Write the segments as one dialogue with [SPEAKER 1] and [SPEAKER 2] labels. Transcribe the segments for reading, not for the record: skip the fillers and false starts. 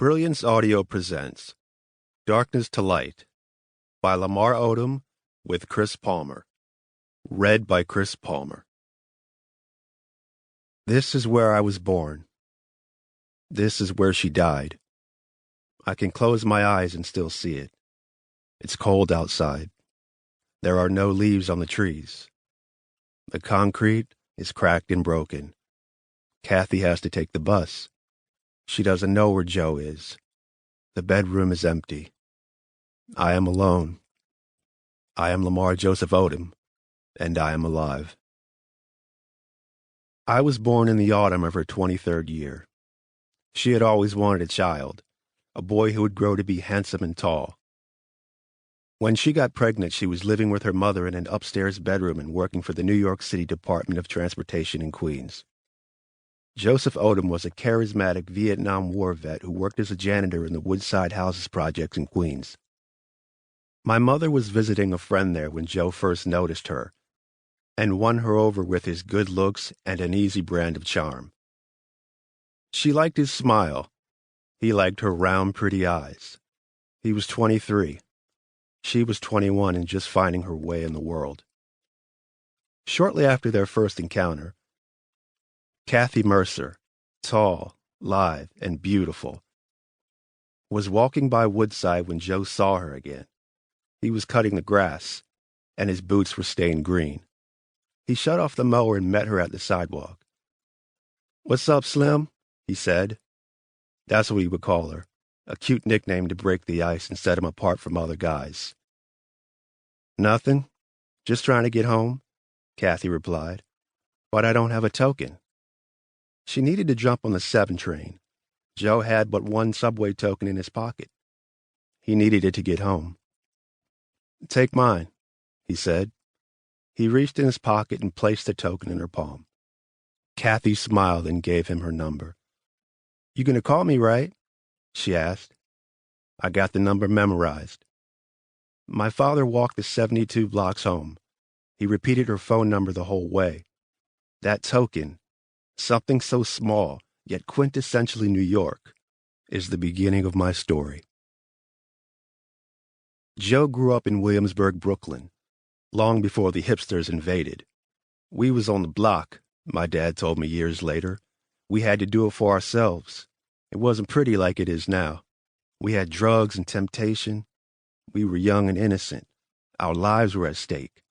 [SPEAKER 1] Brilliance Audio presents Darkness to Light by Lamar Odom with Chris Palmer. Read by Chris Palmer. This is where I was born. This is where she died. I can close my eyes and still see it. It's cold outside. There are no leaves on the trees. The concrete is cracked and broken. Kathy has to take the bus. She doesn't know where Joe is. The bedroom is empty. I am alone. I am Lamar Joseph Odom, and I am alive. I was born in the autumn of her 23rd year. She had always wanted a child, a boy who would grow to be handsome and tall. When she got pregnant, she was living with her mother in an upstairs bedroom and working for the New York City Department of Transportation in Queens. Joseph Odom was a charismatic Vietnam War vet who worked as a janitor in the Woodside Houses projects in Queens. My mother was visiting a friend there when Joe first noticed her and won her over with his good looks and an easy brand of charm. She liked his smile. He liked her round, pretty eyes. He was 23. She was 21 and just finding her way in the world. Shortly after their first encounter, Kathy Mercer, tall, lithe, and beautiful, was walking by Woodside when Joe saw her again. He was cutting the grass, and his boots were stained green. He shut off the mower and met her at the sidewalk. "What's up, Slim?" he said. That's what he would call her, a cute nickname to break the ice and set him apart from other guys. "Nothing. Just trying to get home," Kathy replied. "But I don't have a token." She needed to jump on the 7 train. Joe had but one subway token in his pocket. He needed it to get home. "Take mine," he said. He reached in his pocket and placed the token in her palm. Kathy smiled and gave him her number. "You gonna call me, right?" she asked. "I got the number memorized." My father walked the 72 blocks home. He repeated her phone number the whole way. That token, something so small, yet quintessentially New York, is the beginning of my story. Joe grew up in Williamsburg, Brooklyn, long before the hipsters invaded. We was on the block, my dad told me years later. We had to do it for ourselves. It wasn't pretty like it is now. We had drugs and temptation. We were young and innocent. Our lives were at stake.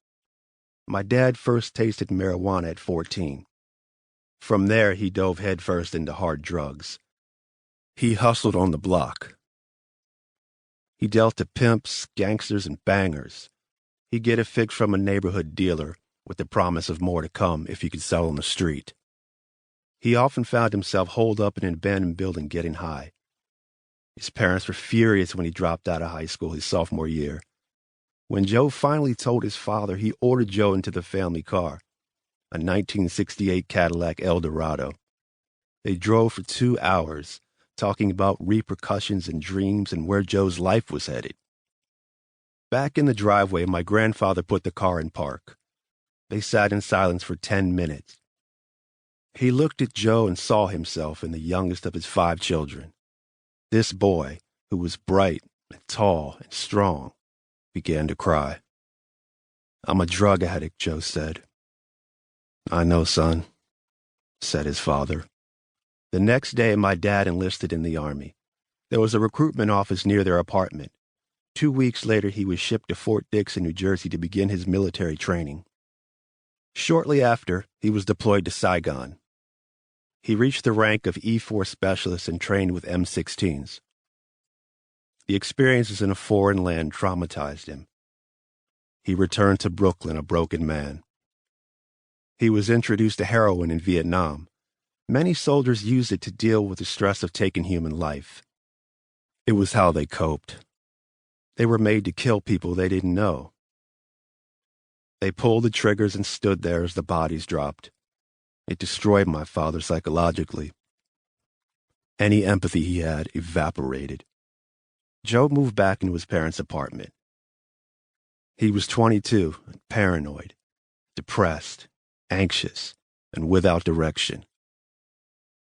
[SPEAKER 1] My dad first tasted marijuana at 14. From there, he dove headfirst into hard drugs. He hustled on the block. He dealt to pimps, gangsters, and bangers. He'd get a fix from a neighborhood dealer with the promise of more to come if he could sell on the street. He often found himself holed up in an abandoned building getting high. His parents were furious when he dropped out of high school his sophomore year. When Joe finally told his father, he ordered Joe into the family car, a 1968 Cadillac Eldorado. They drove for 2 hours, talking about repercussions and dreams and where Joe's life was headed. Back in the driveway, my grandfather put the car in park. They sat in silence for 10 minutes. He looked at Joe and saw himself in the youngest of his 5 children. This boy, who was bright and tall and strong, began to cry. "I'm a drug addict," Joe said. "I know, son," said his father. The next day, my dad enlisted in the Army. There was a recruitment office near their apartment. 2 weeks later, he was shipped to Fort Dix in New Jersey to begin his military training. Shortly after, he was deployed to Saigon. He reached the rank of E-4 specialist and trained with M16s. The experiences in a foreign land traumatized him. He returned to Brooklyn a broken man. He was introduced to heroin in Vietnam. Many soldiers used it to deal with the stress of taking human life. It was how they coped. They were made to kill people they didn't know. They pulled the triggers and stood there as the bodies dropped. It destroyed my father psychologically. Any empathy he had evaporated. Joe moved back into his parents' apartment. He was 22, paranoid, depressed, anxious, and without direction.